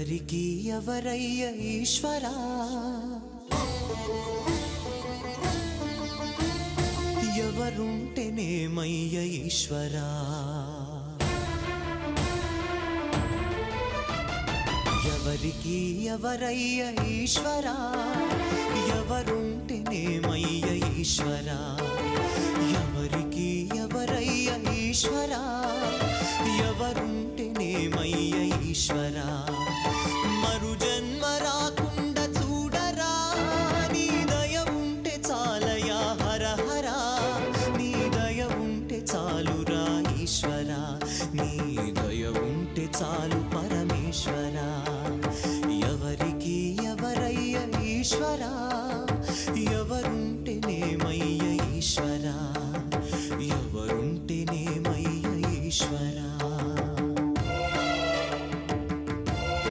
ఎవరికి ఎవరయ్య ఈశ్వరా ఎవరుంటేనేమయ్య ఈశ్వరా ఎవరికి ఎవరయ్య ఈశ్వరా ఎవరుంటేనేమయ్య ఈశ్వరా ఎవరికి ఎవరయ్య ఈశ్వరా ఎవరుంటేనేమయ్య ఈశ్వరా మరుజ